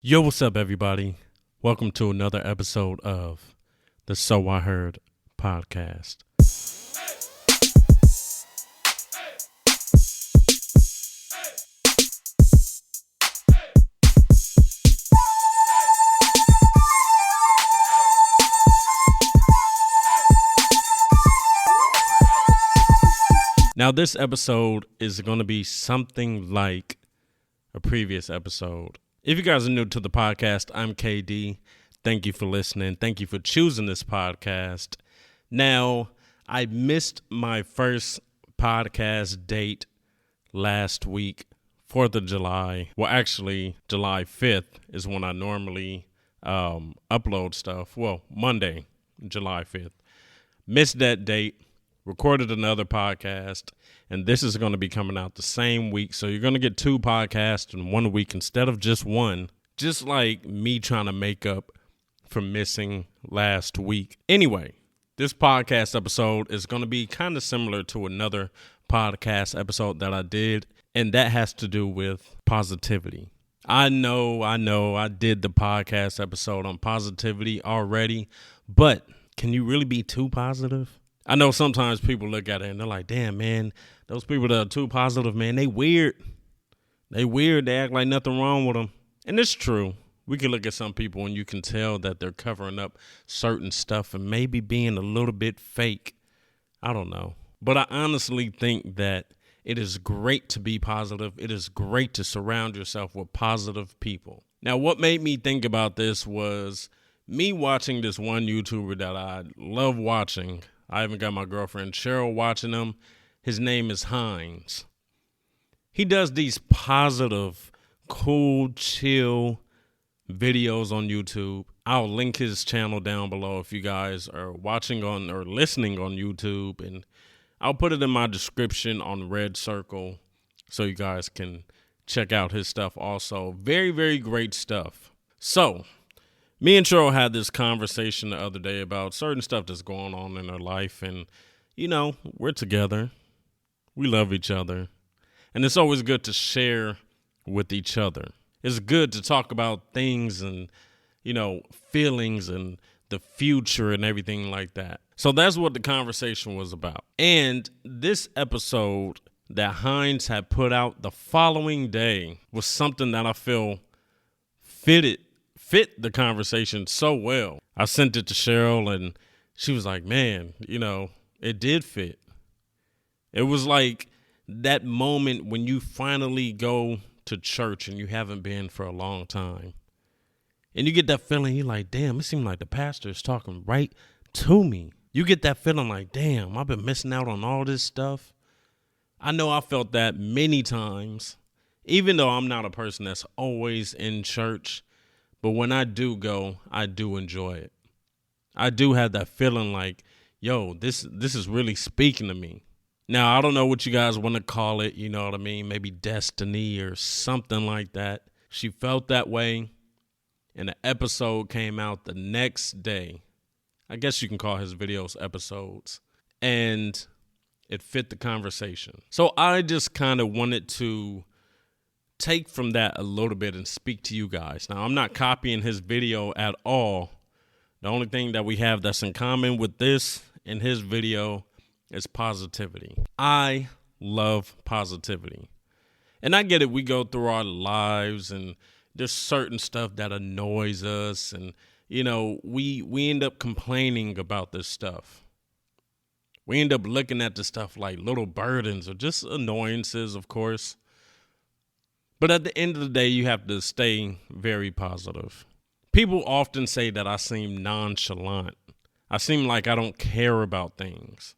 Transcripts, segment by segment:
Yo, what's up, everybody? Welcome to another episode of the So I Heard podcast. Now, this episode is going to be something like a previous episode. If you guys are new to the podcast, I'm KD. Thank you for listening. Thank you for choosing this podcast. Now, I missed my first podcast date last week, 4th of July. Well, actually, July 5th is when I normally upload stuff. Well, Monday, July 5th. Missed that date. Recorded another podcast, and this is going to be coming out the same week. So you're going to get two podcasts in 1 week instead of just one, just like me trying to make up for missing last week. Anyway, this podcast episode is going to be kind of similar to another podcast episode that I did, and that has to do with positivity. I know I did the podcast episode on positivity already, but can you really be too positive? I know sometimes people look at it and they're like, damn, man, those people that are too positive, man, they weird. They weird. They act like nothing wrong with them. And it's true. We can look at some people and you can tell that they're covering up certain stuff and maybe being a little bit fake. I don't know. But I honestly think that it is great to be positive. It is great to surround yourself with positive people. Now, what made me think about this was me watching this one YouTuber that I love watching. I even got my girlfriend Cheryl watching him. His name is Hines. He does these positive, cool, chill videos on YouTube. I'll link his channel down below if you guys are watching on or listening on YouTube. And I'll put it in my description on Red Circle so you guys can check out his stuff also. Very, very great stuff. So, me and Cheryl had this conversation the other day about certain stuff that's going on in her life. And, you know, we're together. We love each other. And it's always good to share with each other. It's good to talk about things and, you know, feelings and the future and everything like that. So that's what the conversation was about. And this episode that Hines had put out the following day was something that I feel fit the conversation so well. I sent it to Cheryl and she was like, man, you know, it did fit. It was like that moment when you finally go to church and you haven't been for a long time. And you get that feeling, you're like, damn, it seems like the pastor is talking right to me. You get that feeling like, damn, I've been missing out on all this stuff. I know I felt that many times, even though I'm not a person that's always in church. But when I do go, I do enjoy it. I do have that feeling like, yo, this is really speaking to me. Now, I don't know what you guys want to call it, you know what I mean? Maybe destiny or something like that. She felt that way, and the episode came out the next day. I guess you can call his videos episodes. And it fit the conversation. So I just kind of wanted to take from that a little bit and speak to you guys. Now, I'm not copying his video at all. The only thing that we have that's in common with this and his video is positivity. I love positivity. And I get it. We go through our lives and there's certain stuff that annoys us. And, you know, we end up complaining about this stuff. We end up looking at the stuff like little burdens or just annoyances, of course. But at the end of the day, you have to stay very positive. People often say that I seem nonchalant. I seem like I don't care about things.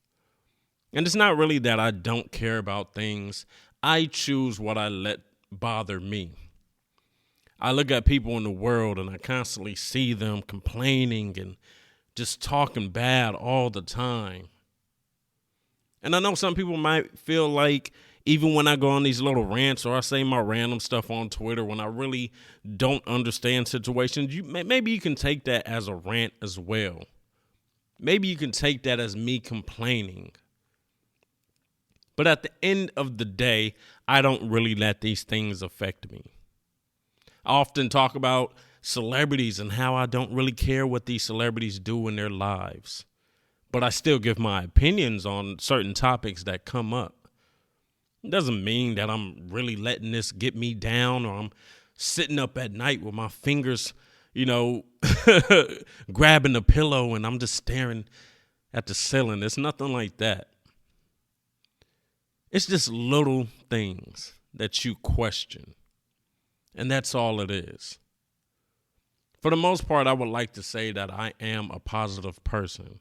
And it's not really that I don't care about things. I choose what I let bother me. I look at people in the world and I constantly see them complaining and just talking bad all the time. And I know some people might feel like even when I go on these little rants or I say my random stuff on Twitter when I really don't understand situations, maybe you can take that as a rant as well. Maybe you can take that as me complaining. But at the end of the day, I don't really let these things affect me. often talk about celebrities and how I don't really care what these celebrities do in their lives, but I still give my opinions on certain topics that come up. It doesn't mean that I'm really letting this get me down, or I'm sitting up at night with my fingers, grabbing the pillow and I'm just staring at the ceiling. It's nothing like that. It's just little things that you question. And that's all it is. For the most part, I would like to say that I am a positive person.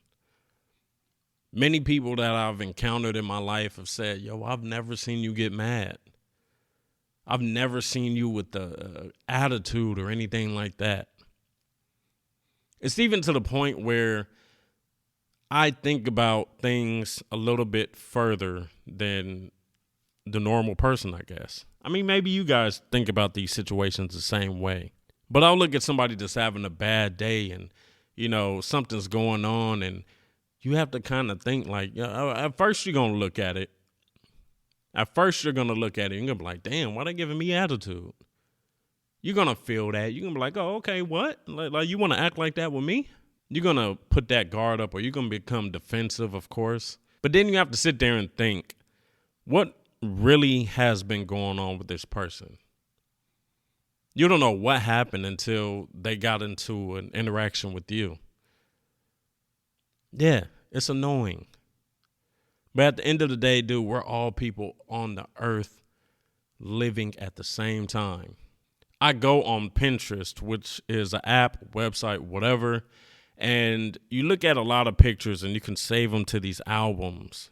Many people that I've encountered in my life have said, yo, I've never seen you get mad. I've never seen you with the attitude or anything like that. It's even to the point where I think about things a little bit further than the normal person, I guess. I mean, maybe you guys think about these situations the same way. But I'll look at somebody that's having a bad day and, something's going on, and you have to kind of think like, at first you're going to look at it. At first you're going to look at it and you're going to be like, damn, why they giving me attitude? You're going to feel that. You're going to be like, oh, okay, what? Like you want to act like that with me? You're going to put that guard up, or you're going to become defensive, of course. But then you have to sit there and think, what really has been going on with this person? You don't know what happened until they got into an interaction with you. Yeah, it's annoying. But at the end of the day, dude, we're all people on the earth living at the same time. I go on Pinterest, which is an app, website, whatever, and you look at a lot of pictures and you can save them to these albums,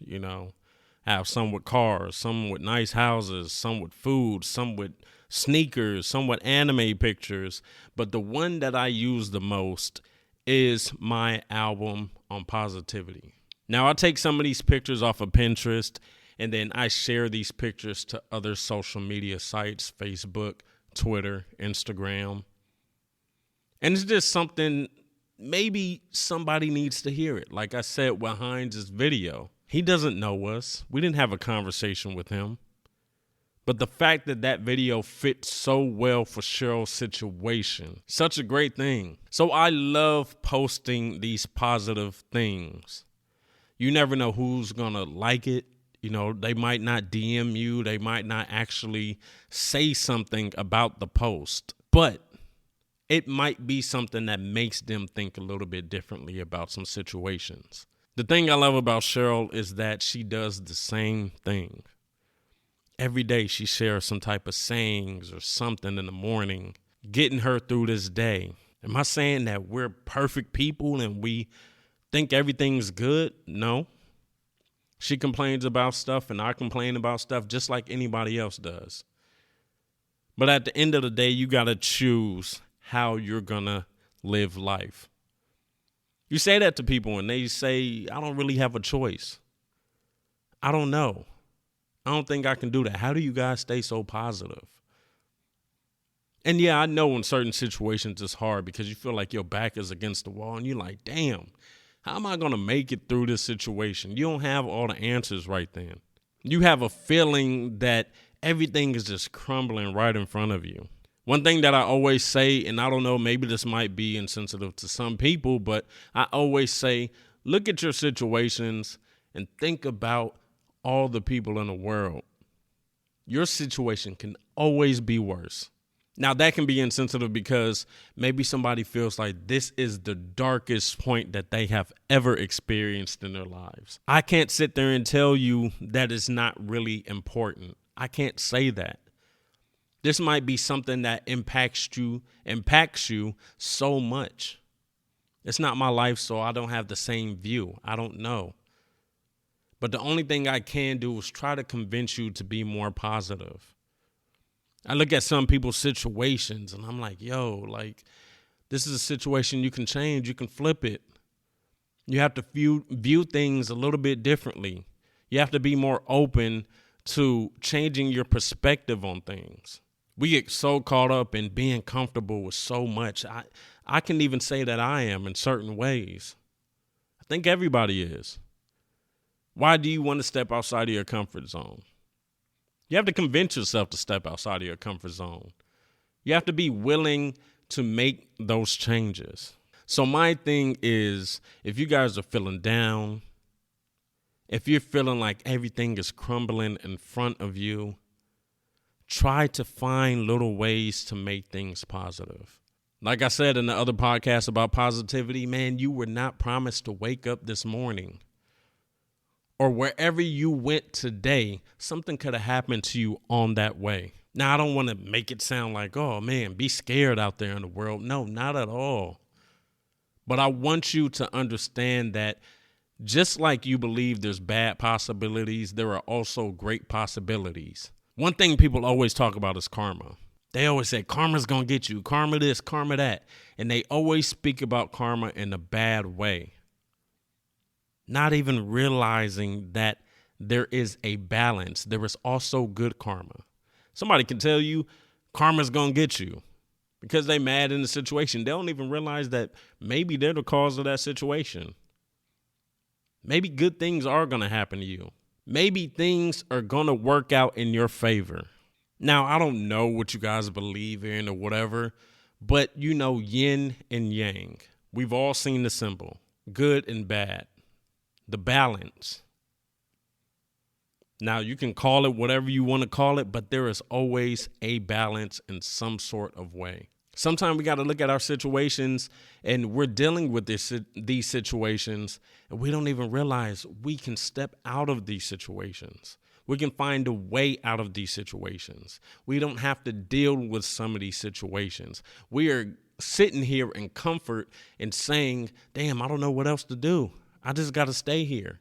have some with cars, some with nice houses, some with food, some with sneakers, some with anime pictures. But the one that I use the most is my album on positivity. Now, I take some of these pictures off of Pinterest and then I share these pictures to other social media sites, Facebook, Twitter, Instagram. And it's just something, maybe somebody needs to hear it. Like I said behind this video, he doesn't know us. We didn't have a conversation with him. But the fact that that video fits so well for Cheryl's situation, such a great thing. So I love posting these positive things. You never know who's going to like it. They might not DM you. They might not actually say something about the post. But it might be something that makes them think a little bit differently about some situations. The thing I love about Cheryl is that she does the same thing. Every day she shares some type of sayings or something in the morning, getting her through this day. Am I saying that we're perfect people and we think everything's good? No. She complains about stuff and I complain about stuff just like anybody else does. But at the end of the day, you got to choose how you're going to live life. You say that to people and they say, I don't really have a choice. I don't know. I don't think I can do that. How do you guys stay so positive? And yeah, I know in certain situations it's hard because you feel like your back is against the wall and you're like, damn, how am I going to make it through this situation? You don't have all the answers right then. You have a feeling that everything is just crumbling right in front of you. One thing that I always say, and I don't know, maybe this might be insensitive to some people, but I always say, look at your situations and think about all the people in the world. Your situation can always be worse. Now, that can be insensitive because maybe somebody feels like this is the darkest point that they have ever experienced in their lives. I can't sit there and tell you that it's not really important. I can't say that. This might be something that impacts you so much. It's not my life, so I don't have the same view. I don't know. But the only thing I can do is try to convince you to be more positive. I look at some people's situations and I'm like, this is a situation you can change. You can flip it. You have to view things a little bit differently. You have to be more open to changing your perspective on things. We get so caught up in being comfortable with so much. I can even say that I am in certain ways. I think everybody is. Why do you want to step outside of your comfort zone? You have to convince yourself to step outside of your comfort zone. You have to be willing to make those changes. So my thing is, if you guys are feeling down, if you're feeling like everything is crumbling in front of you, try to find little ways to make things positive. Like I said in the other podcast about positivity, man, you were not promised to wake up this morning. Or wherever you went today, something could have happened to you on that way. Now, I don't want to make it sound like, oh, man, be scared out there in the world. No, not at all. But I want you to understand that just like you believe there's bad possibilities, there are also great possibilities. One thing people always talk about is karma. They always say karma's going to get you, karma this, karma that. And they always speak about karma in a bad way, not even realizing that there is a balance. There is also good karma. Somebody can tell you karma's going to get you because they mad in the situation. They don't even realize that maybe they're the cause of that situation. Maybe good things are going to happen to you. Maybe things are going to work out in your favor. Now, I don't know what you guys believe in or whatever, but you know yin and yang. We've all seen the symbol, good and bad, the balance. Now, you can call it whatever you want to call it, but there is always a balance in some sort of way. Sometimes we got to look at our situations and we're dealing with these situations and we don't even realize we can step out of these situations. We can find a way out of these situations. We don't have to deal with some of these situations. We are sitting here in comfort and saying, damn, I don't know what else to do. I just got to stay here.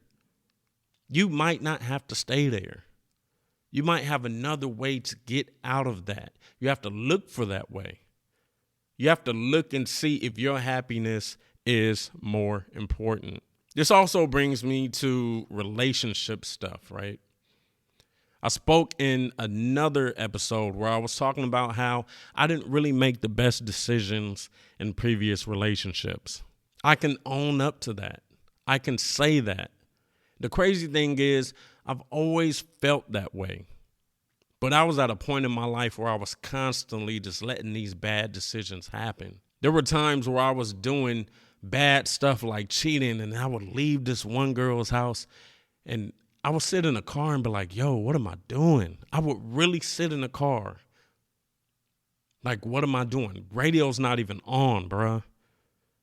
You might not have to stay there. You might have another way to get out of that. You have to look for that way. You have to look and see if your happiness is more important. This also brings me to relationship stuff, right? I spoke in another episode where I was talking about how I didn't really make the best decisions in previous relationships. I can own up to that. I can say that. The crazy thing is, I've always felt that way. But I was at a point in my life where I was constantly just letting these bad decisions happen. There were times where I was doing bad stuff like cheating, and I would leave this one girl's house, and I would sit in the car and be like, yo, what am I doing? I would really sit in the car. Like, what am I doing? Radio's not even on, bruh.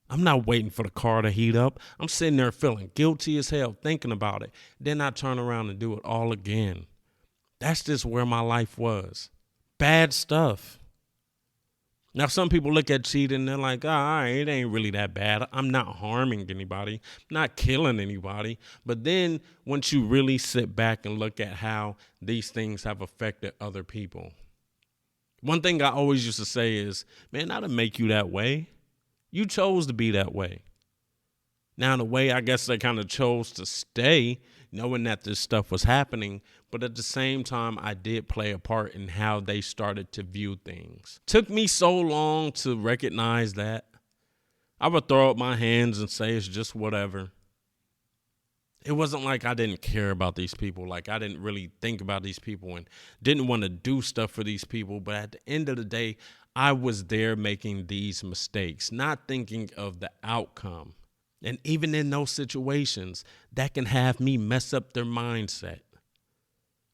I'm not waiting for the car to heat up. I'm sitting there feeling guilty as hell, thinking about it. Then I turn around and do it all again. That's just where my life was. Bad stuff. Now, some people look at cheating and they're like, all right, it ain't really that bad. I'm not harming anybody, not killing anybody. But then once you really sit back and look at how these things have affected other people. One thing I always used to say is, man, I didn't make you that way. You chose to be that way. Now, in a way, I guess they kind of chose to stay knowing that this stuff was happening. But at the same time, I did play a part in how they started to view things. Took me so long to recognize that. I would throw up my hands and say it's just whatever. It wasn't like I didn't care about these people. Like I didn't really think about these people and didn't want to do stuff for these people. But at the end of the day, I was there making these mistakes, not thinking of the outcome. And even in those situations, that can have me mess up their mindset.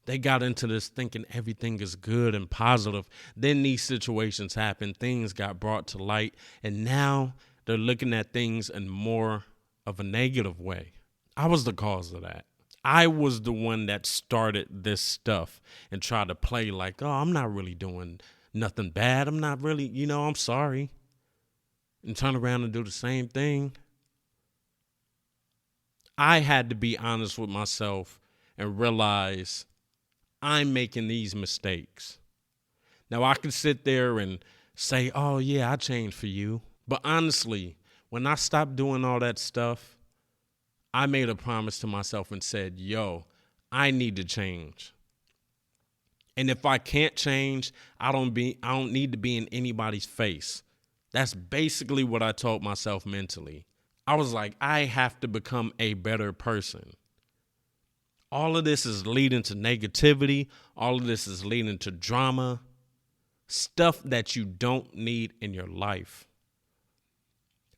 They got into this thinking everything is good and positive. Then these situations happened. Things got brought to light. And now they're looking at things in more of a negative way. I was the cause of that. I was the one that started this stuff and tried to play like, oh, I'm not really doing nothing bad. I'm not really, I'm sorry. And turn around and do the same thing. I had to be honest with myself and realize I'm making these mistakes. Now, I can sit there and say, oh, yeah, I changed for you. But honestly, when I stopped doing all that stuff, I made a promise to myself and said, yo, I need to change. And if I can't change, I don't need to be in anybody's face. That's basically what I told myself mentally. I was like, I have to become a better person. All of this is leading to negativity. All of this is leading to drama. stuff that you don't need in your life.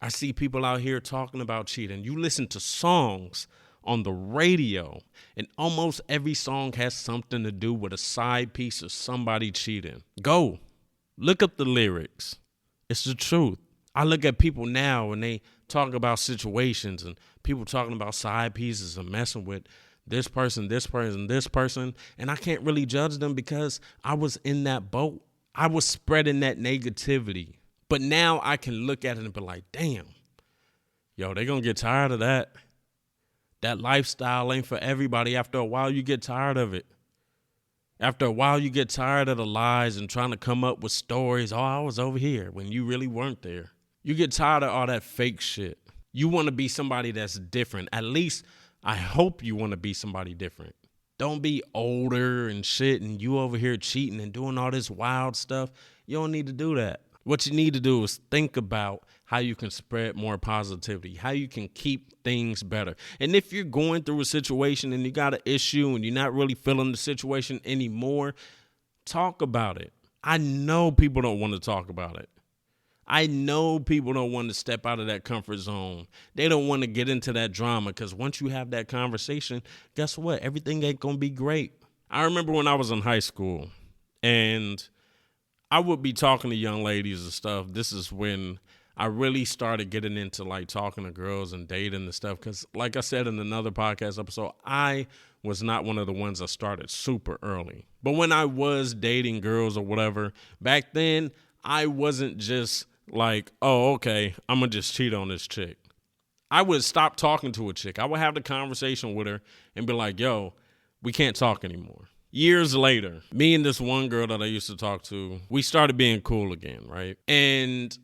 I see people out here talking about cheating. You listen to songs on the radio, and almost every song has something to do with a side piece of somebody cheating. Go, look up the lyrics. It's the truth. I look at people now and they talk about situations and people talking about side pieces and messing with this person, and I can't really judge them because I was in that boat. I was spreading that negativity. But now I can look at it and be like, damn, yo, they gonna get tired of that. That lifestyle ain't for everybody. After a while, you get tired of it. After a while, you get tired of the lies and trying to come up with stories. Oh, I was over here when you really weren't there. You get tired of all that fake shit. You want to be somebody that's different. At least I hope you want to be somebody different. Don't be older and shit and you over here cheating and doing all this wild stuff. You don't need to do that. What you need to do is think about how you can spread more positivity, how you can keep things better. And if you're going through a situation and you got an issue and you're not really feeling the situation anymore, talk about it. I know people don't want to talk about it. I know people don't want to step out of that comfort zone. They don't want to get into that drama because once you have that conversation, guess what? Everything ain't going to be great. I remember when I was in high school and I would be talking to young ladies and stuff. This is when I really started getting into like talking to girls and dating and stuff. Because like I said in another podcast episode, I was not one of the ones that started super early. But when I was dating girls or whatever, back then, I wasn't just like, oh, okay, I'm going to just cheat on this chick. I would stop talking to a chick. I would have the conversation with her and be like, yo, we can't talk anymore. Years later, me and this one girl that I used to talk to, we started being cool again, right? And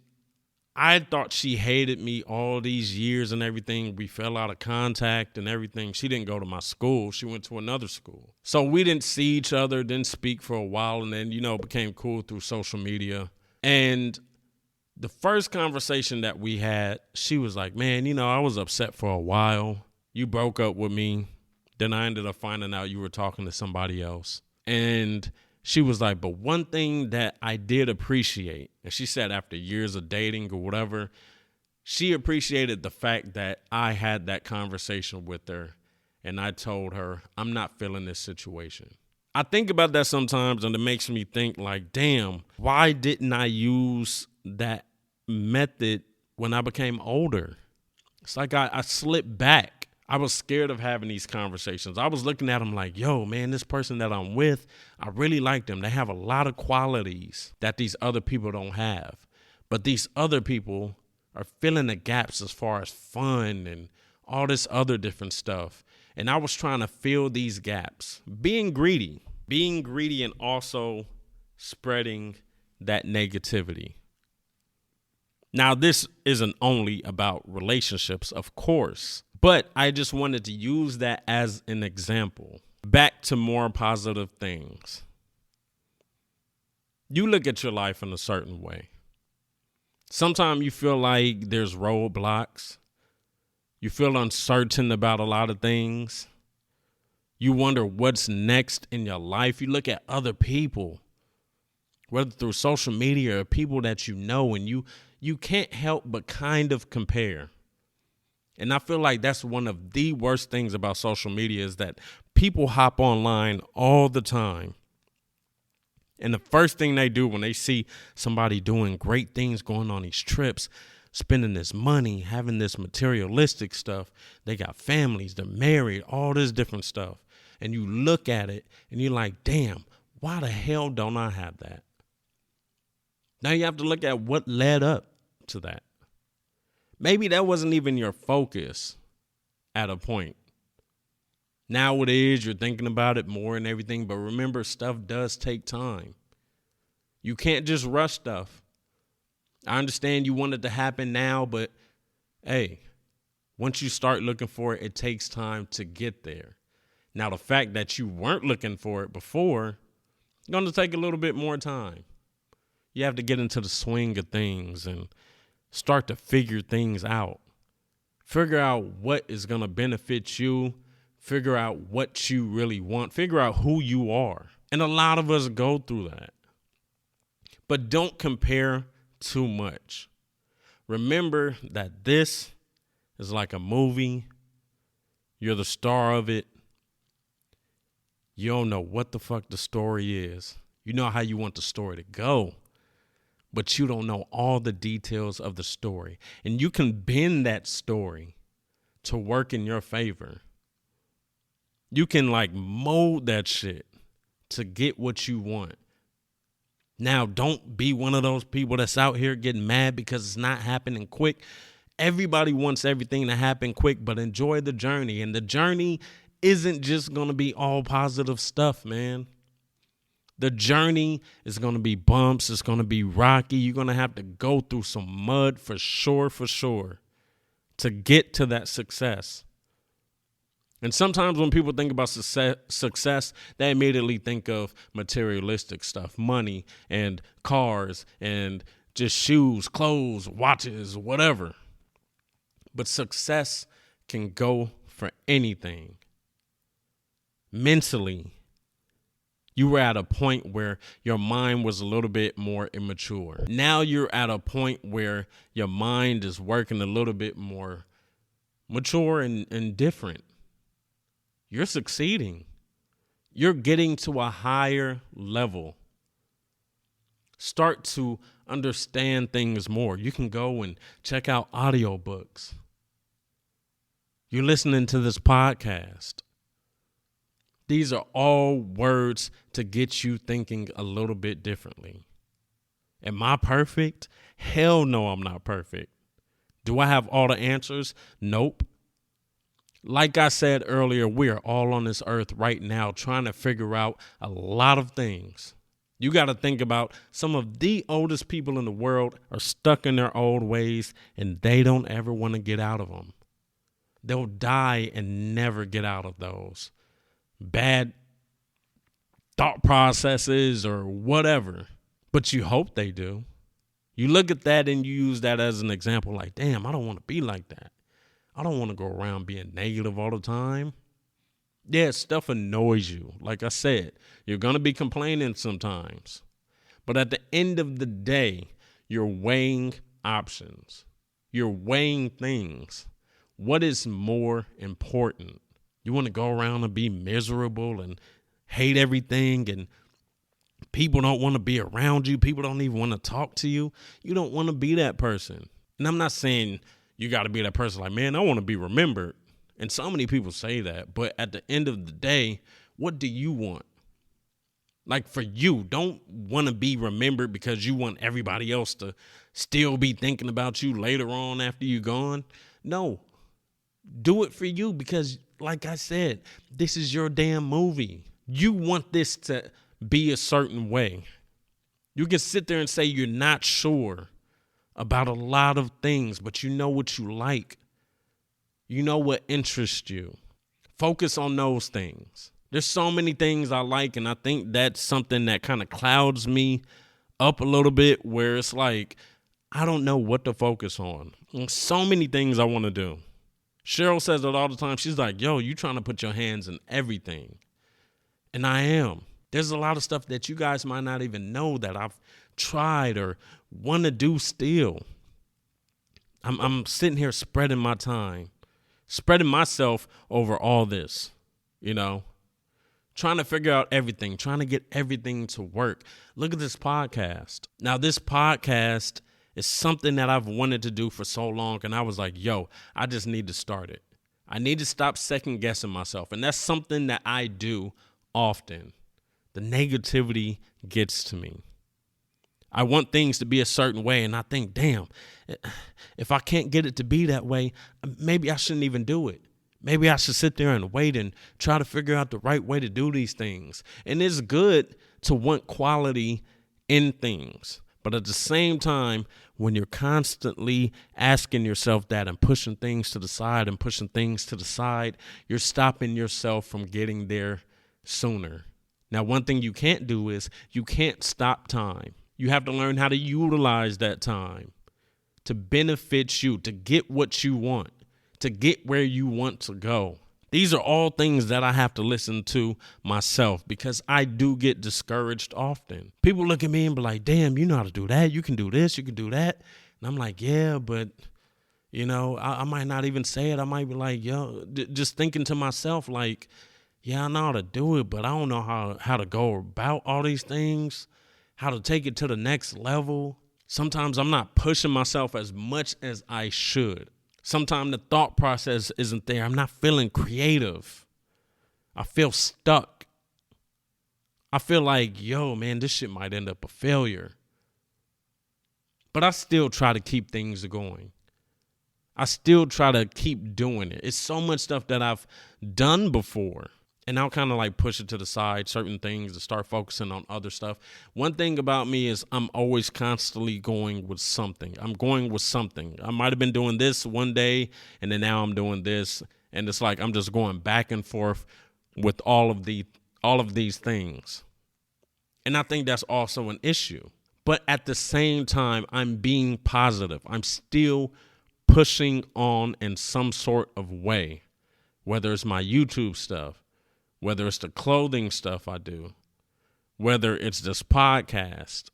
I thought she hated me all these years and everything. We fell out of contact and everything. She didn't go to my school. She went to another school. So we didn't see each other, didn't speak for a while, and then, became cool through social media. And the first conversation that we had, she was like, man, I was upset for a while. You broke up with me. Then I ended up finding out you were talking to somebody else. And she was like, but one thing that I did appreciate, and she said after years of dating or whatever, she appreciated the fact that I had that conversation with her and I told her, I'm not feeling this situation. I think about that sometimes and it makes me think like, damn, why didn't I use that method when I became older? It's like I slipped back. I was scared of having these conversations. I was looking at them like, yo, man, this person that I'm with, I really like them. They have a lot of qualities that these other people don't have. But these other people are filling the gaps as far as fun and all this other different stuff. And I was trying to fill these gaps, being greedy and also spreading that negativity. Now, this isn't only about relationships, of course. But I just wanted to use that as an example. Back to more positive things. You look at your life in a certain way. Sometimes you feel like there's roadblocks. You feel uncertain about a lot of things. You wonder what's next in your life. You look at other people, whether through social media or people that you know, and you can't help but kind of compare. And I feel like that's one of the worst things about social media is that people hop online all the time. And the first thing they do when they see somebody doing great things, going on these trips, spending this money, having this materialistic stuff, they got families, they're married, all this different stuff. And you look at it and you're like, damn, why the hell don't I have that? Now you have to look at what led up to that. Maybe that wasn't even your focus at a point. Now it is, you're thinking about it more and everything, but remember, stuff does take time. You can't just rush stuff. I understand you want it to happen now, but hey, once you start looking for it, it takes time to get there. Now, the fact that you weren't looking for it before, it's going to take a little bit more time. You have to get into the swing of things and start to figure things out. Figure out what is going to benefit you. Figure out what you really want. Figure out who you are. And a lot of us go through that. But don't compare too much. Remember that this is like a movie. You're the star of it. You don't know what the fuck the story is. You know how you want the story to go, but you don't know all the details of the story. And you can bend that story to work in your favor. You can like mold that shit to get what you want. Now, don't be one of those people that's out here getting mad because it's not happening quick. Everybody wants everything to happen quick, but enjoy the journey. And the journey isn't just going to be all positive stuff, man. The journey is going to be bumps. It's going to be rocky. You're going to have to go through some mud for sure, to get to that success. And sometimes when people think about success, they immediately think of materialistic stuff, money and cars and just shoes, clothes, watches, whatever. But success can go for anything. Mentally, you were at a point where your mind was a little bit more immature. Now you're at a point where your mind is working a little bit more mature and different. You're succeeding. You're getting to a higher level. Start to understand things more. You can go and check out audiobooks. You're listening to this podcast. These are all words to get you thinking a little bit differently. Am I perfect? Hell no, I'm not perfect. Do I have all the answers? Nope. Like I said earlier, we are all on this earth right now trying to figure out a lot of things. You got to think about some of the oldest people in the world are stuck in their old ways and they don't ever want to get out of them. They'll die and never get out of those bad thought processes or whatever, but you hope they do. You look at that and you use that as an example, like, damn, I don't want to be like that. I don't want to go around being negative all the time. Yeah, stuff annoys you. Like I said, you're going to be complaining sometimes. But at the end of the day, you're weighing options. You're weighing things. What is more important? You want to go around and be miserable and hate everything and people don't want to be around you. People don't even want to talk to you. You don't want to be that person. And I'm not saying you got to be that person like, man, I want to be remembered. And so many people say that. But at the end of the day, what do you want? Like for you, don't want to be remembered because you want everybody else to still be thinking about you later on after you're gone. No, do it for you because, like I said, this is your damn movie. You want this to be a certain way. You can sit there and say you're not sure about a lot of things, but you know what you like. You know what interests you. Focus on those things. There's so many things I like, and I think that's something that kind of clouds me up a little bit where it's like, I don't know what to focus on. There's so many things I want to do. Cheryl says it all the time. She's like, yo, you trying to put your hands in everything. And I am. There's a lot of stuff that you guys might not even know that I've tried or want to do still. I'm sitting here spreading my time, spreading myself over all this, you know, trying to figure out everything, trying to get everything to work. Look at this podcast. Now, this podcast is something that I've wanted to do for so long. And I was like, yo, I just need to start it. I need to stop second guessing myself. And that's something that I do often. The negativity gets to me. I want things to be a certain way. And I think, damn, if I can't get it to be that way, maybe I shouldn't even do it. Maybe I should sit there and wait and try to figure out the right way to do these things. And it's good to want quality in things. But at the same time, when you're constantly asking yourself that and pushing things to the side, you're stopping yourself from getting there sooner. Now, one thing you can't do is you can't stop time. You have to learn how to utilize that time to benefit you, to get what you want, to get where you want to go. These are all things that I have to listen to myself because I do get discouraged often. People look at me and be like, damn, you know how to do that. You can do this. You can do that. And I'm like, yeah, but, I might not even say it. I might be like, yo, just thinking to myself, like, yeah, I know how to do it, but I don't know how to go about all these things, how to take it to the next level. Sometimes I'm not pushing myself as much as I should. Sometimes the thought process isn't there. I'm not feeling creative. I feel stuck. I feel like, yo, man, this shit might end up a failure. But I still try to keep things going. I still try to keep doing it. It's so much stuff that I've done before. And I'll kind of like push it to the side, certain things, to start focusing on other stuff. One thing about me is I'm always constantly going with something. I'm going with something. I might have been doing this one day, and then now I'm doing this. And it's like I'm just going back and forth with all of these things. And I think that's also an issue. But at the same time, I'm being positive. I'm still pushing on in some sort of way, whether it's my YouTube stuff, whether it's the clothing stuff I do, whether it's this podcast,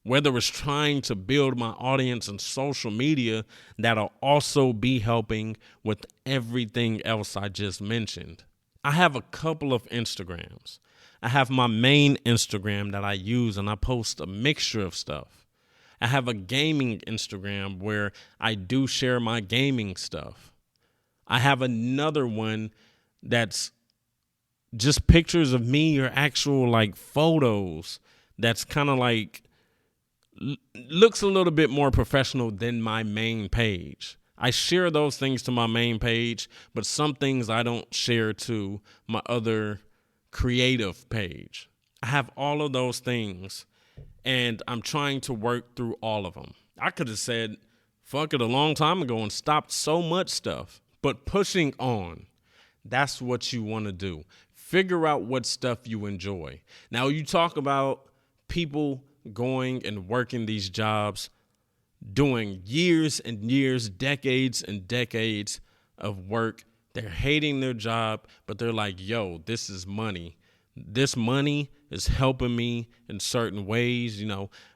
whether it's trying to build my audience on social media that'll also be helping with everything else I just mentioned. I have a couple of Instagrams. I have my main Instagram that I use and I post a mixture of stuff. I have a gaming Instagram where I do share my gaming stuff. I have another one that's just pictures of me or actual like photos that's kind of like looks a little bit more professional than my main page. I share those things to my main page, but some things I don't share to my other creative page. I have all of those things and I'm trying to work through all of them. I could have said fuck it a long time ago and stopped so much stuff, but pushing on, that's what you want to do. Figure out what stuff you enjoy. Now, you talk about people going and working these jobs, doing years and years, decades and decades of work. They're hating their job, but they're like, yo, this is money. This money is helping me in certain ways,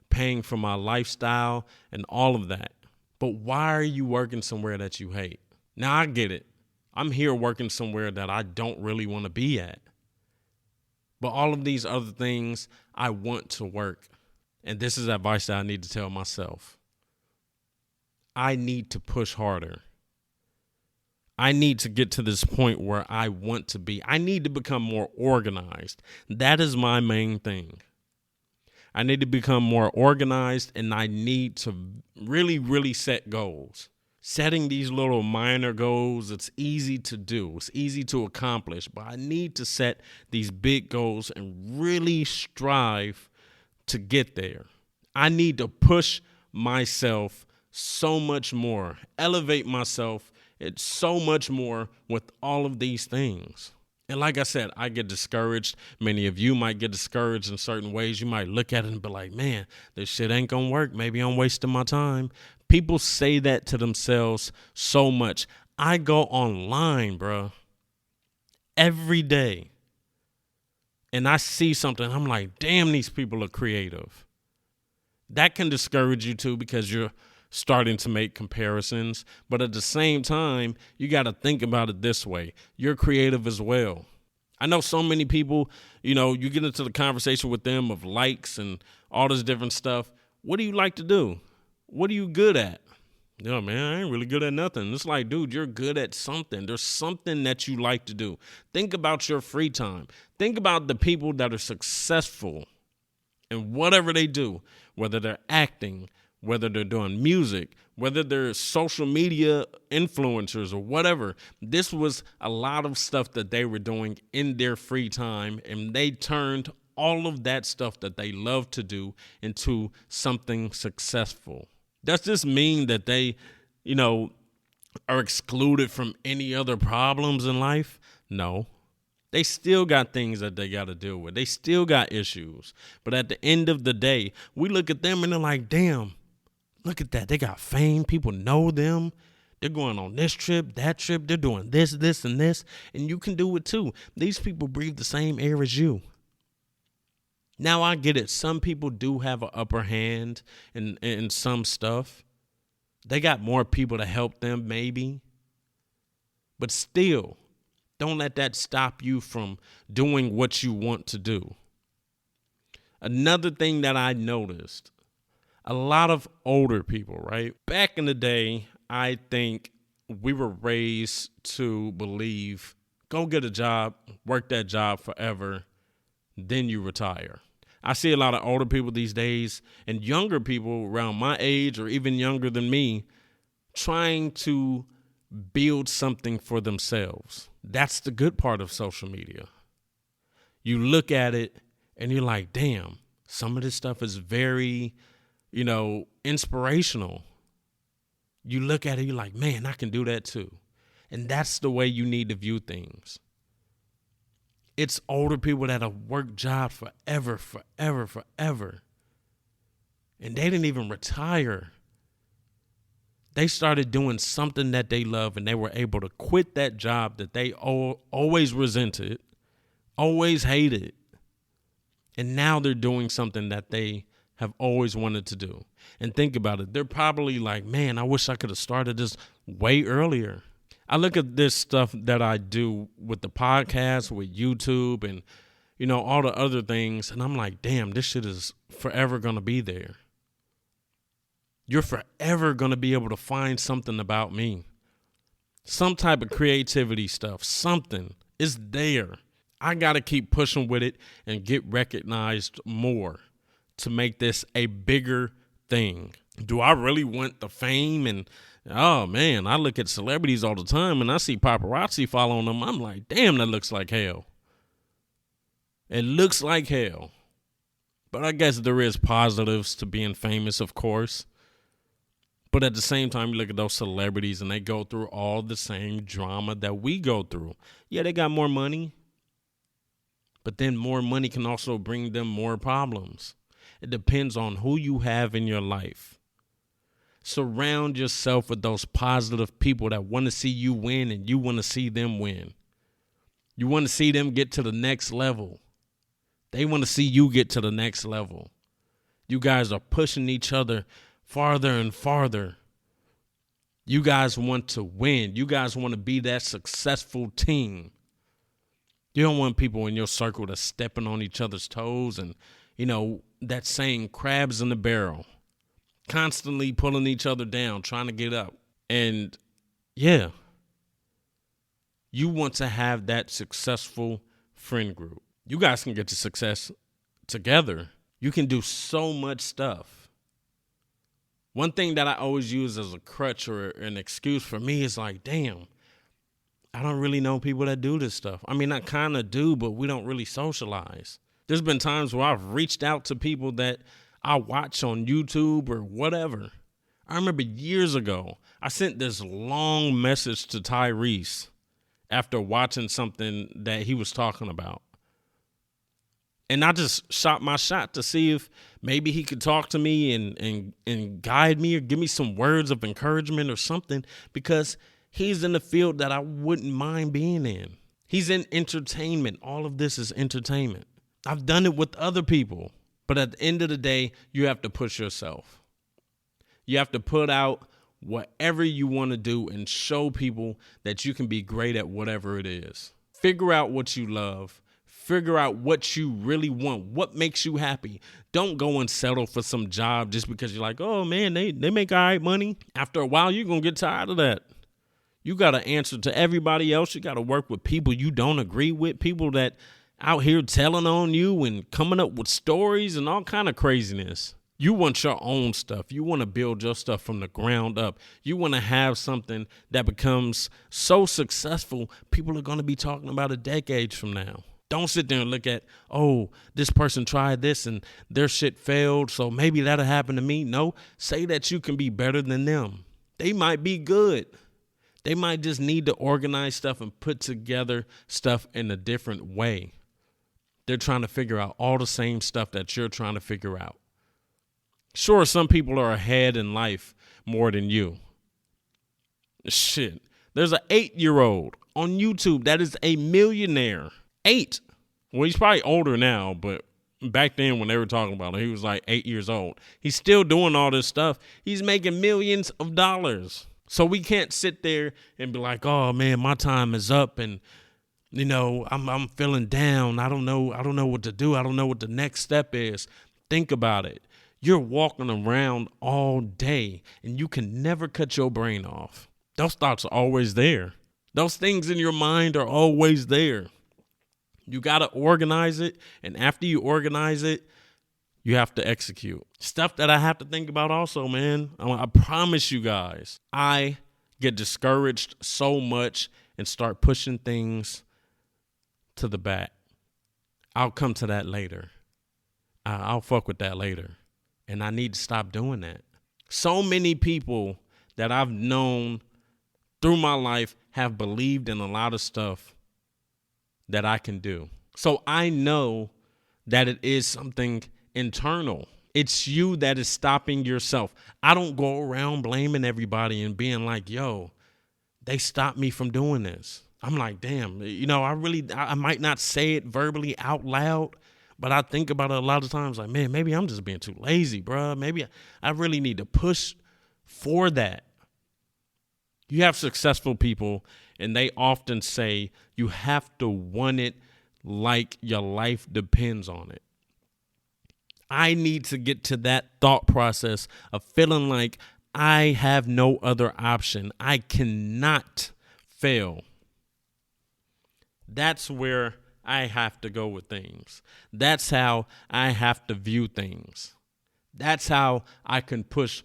paying for my lifestyle and all of that. But why are you working somewhere that you hate? Now, I get it. I'm here working somewhere that I don't really want to be at. But all of these other things, I want to work. And this is advice that I need to tell myself. I need to push harder. I need to get to this point where I want to be. I need to become more organized. That is my main thing. I need to become more organized and I need to really, really set goals. Setting these little minor goals, it's easy to do. It's easy to accomplish, but I need to set these big goals and really strive to get there. I need to push myself so much more, elevate myself it's so much more with all of these things. And like I said, I get discouraged. Many of you might get discouraged in certain ways. You might look at it and be like, man, this shit ain't gonna work. Maybe I'm wasting my time. People say that to themselves so much. I go online, bro, every day. And I see something. I'm like, damn, these people are creative. That can discourage you too because you're starting to make comparisons. But at the same time, you got to think about it this way. You're creative as well. I know so many people, you get into the conversation with them of likes and all this different stuff. What do you like to do? What are you good at? No, man, I ain't really good at nothing. It's like, dude, you're good at something. There's something that you like to do. Think about your free time. Think about the people that are successful in whatever they do, whether they're acting, whether they're doing music, whether they're social media influencers or whatever. This was a lot of stuff that they were doing in their free time, and they turned all of that stuff that they love to do into something successful. Does this mean that they, are excluded from any other problems in life? No. They still got things that they got to deal with. They still got issues. But at the end of the day, we look at them and they're like, damn, look at that. They got fame. People know them. They're going on this trip, that trip. They're doing this, and this. And you can do it too. These people breathe the same air as you. Now I get it. Some people do have an upper hand in some stuff. They got more people to help them maybe. But still, don't let that stop you from doing what you want to do. Another thing that I noticed, a lot of older people, right? Back in the day, I think we were raised to believe, go get a job, work that job forever, then you retire. I see a lot of older people these days and younger people around my age or even younger than me trying to build something for themselves. That's the good part of social media. You look at it and you're like, damn, some of this stuff is very, inspirational. You look at it, you're like, man, I can do that too. And that's the way you need to view things. It's older people that have worked jobs forever. And they didn't even retire. They started doing something that they love, and they were able to quit that job that they always resented, always hated. And now they're doing something that they have always wanted to do. And think about it. They're probably like, man, I wish I could have started this way earlier. I look at this stuff that I do with the podcast, with YouTube, and, all the other things. And I'm like, damn, this shit is forever going to be there. You're forever going to be able to find something about me. Some type of creativity stuff, something is there. I got to keep pushing with it and get recognized more to make this a bigger thing. Do I really want the fame? And oh man, I look at celebrities all the time and I see paparazzi following them. I'm like, damn, that looks like hell. It looks like hell. But I guess there is positives to being famous, of course. But at the same time, you look at those celebrities and they go through all the same drama that we go through. Yeah, they got more money. But then more money can also bring them more problems. It depends on who you have in your life. Surround yourself with those positive people that want to see you win and you want to see them win. You want to see them get to the next level. They want to see you get to the next level. You guys are pushing each other farther and farther. You guys want to win. You guys want to be that successful team. You don't want people in your circle that's stepping on each other's toes and, that saying crabs in the barrel, constantly pulling each other down, trying to get up. And yeah, you want to have that successful friend group. You guys can get to success together. You can do so much stuff. One thing that I always use as a crutch or an excuse for me is like, damn, I don't really know people that do this stuff. I mean, I kind of do, but we don't really socialize. There's been times where I've reached out to people that I watch on YouTube or whatever. I remember years ago, I sent this long message to Tyrese after watching something that he was talking about. And I just shot my shot to see if maybe he could talk to me and guide me or give me some words of encouragement or something, because he's in the field that I wouldn't mind being in. He's in entertainment. All of this is entertainment. I've done it with other people. But at the end of the day, you have to push yourself. You have to put out whatever you want to do and show people that you can be great at whatever it is. Figure out what you love. Figure out what you really want. What makes you happy. Don't go and settle for some job just because you're like, oh man, they make all right money. After a while, you're going to get tired of that. You got to answer to everybody else. You got to work with people you don't agree with. People that out here telling on you and coming up with stories and all kind of craziness. You want your own stuff. You want to build your stuff from the ground up. You want to have something that becomes so successful, people are going to be talking about it decades from now. Don't sit there and look at, oh, this person tried this and their shit failed, so maybe that'll happen to me. No, say that you can be better than them. They might be good. They might just need to organize stuff and put together stuff in a different way. They're trying to figure out all the same stuff that you're trying to figure out. Sure, some people are ahead in life more than you. Shit. There's an 8-year-old on YouTube that is a millionaire. 8. Well, he's probably older now, but back then when they were talking about it, he was like 8 years old. He's still doing all this stuff. He's making millions of dollars. So we can't sit there and be like, oh man, my time is up and I'm feeling down. I don't know what to do. I don't know what the next step is. Think about it. You're walking around all day and you can never cut your brain off. Those thoughts are always there. Those things in your mind are always there. You got to organize it. And after you organize it, you have to execute. Stuff that I have to think about also, man. I promise you guys, I get discouraged so much and start pushing things to the back. I'll come to that later. I'll fuck with that later. And I need to stop doing that. So many people that I've known through my life have believed in a lot of stuff that I can do. So I know that it is something internal. It's you that is stopping yourself. I don't go around blaming everybody and being like, yo, they stopped me from doing this. I'm like, damn, I might not say it verbally out loud, but I think about it a lot of times like, man, maybe I'm just being too lazy, bro. Maybe I really need to push for that. You have successful people, and they often say you have to want it like your life depends on it. I need to get to that thought process of feeling like I have no other option. I cannot fail. That's where I have to go with things. That's how I have to view things. That's how I can push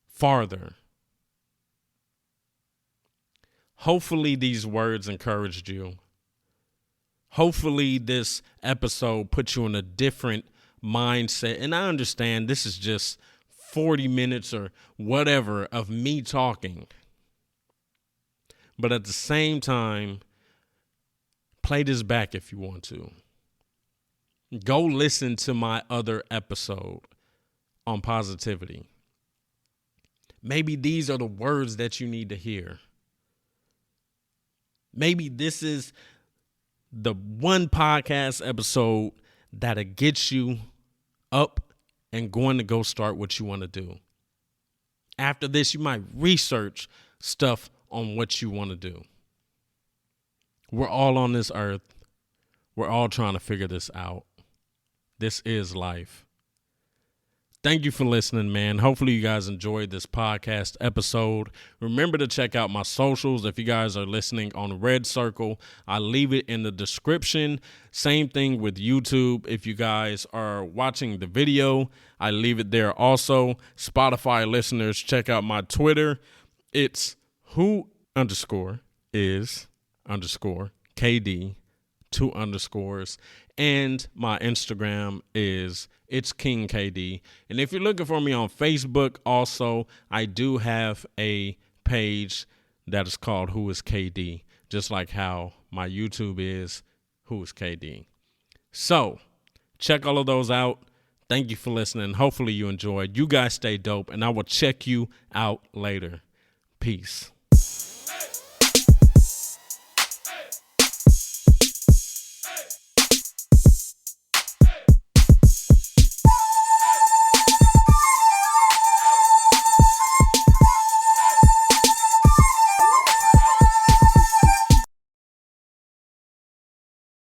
farther. Hopefully these words encouraged you. Hopefully this episode put you in a different mindset. And I understand this is just 40 minutes or whatever of me talking. But at the same time, play this back if you want to. Go listen to my other episode on positivity. Maybe these are the words that you need to hear. Maybe this is the one podcast episode that'll get you up and going to go start what you want to do. After this, you might research stuff on what you want to do. We're all on this earth. We're all trying to figure this out. This is life. Thank you for listening, man. Hopefully you guys enjoyed this podcast episode. Remember to check out my socials. If you guys are listening on Red Circle, I leave it in the description. Same thing with YouTube. If you guys are watching the video, I leave it there also. Spotify listeners, check out my Twitter. It's who_is_KD, 2 underscores. And my Instagram is It's King KD. And if you're looking for me on Facebook, also, I do have a page that is called Who is KD, just like how my YouTube is Who is KD. So check all of those out. Thank you for listening. Hopefully you enjoyed. You guys stay dope, and I will check you out later. Peace.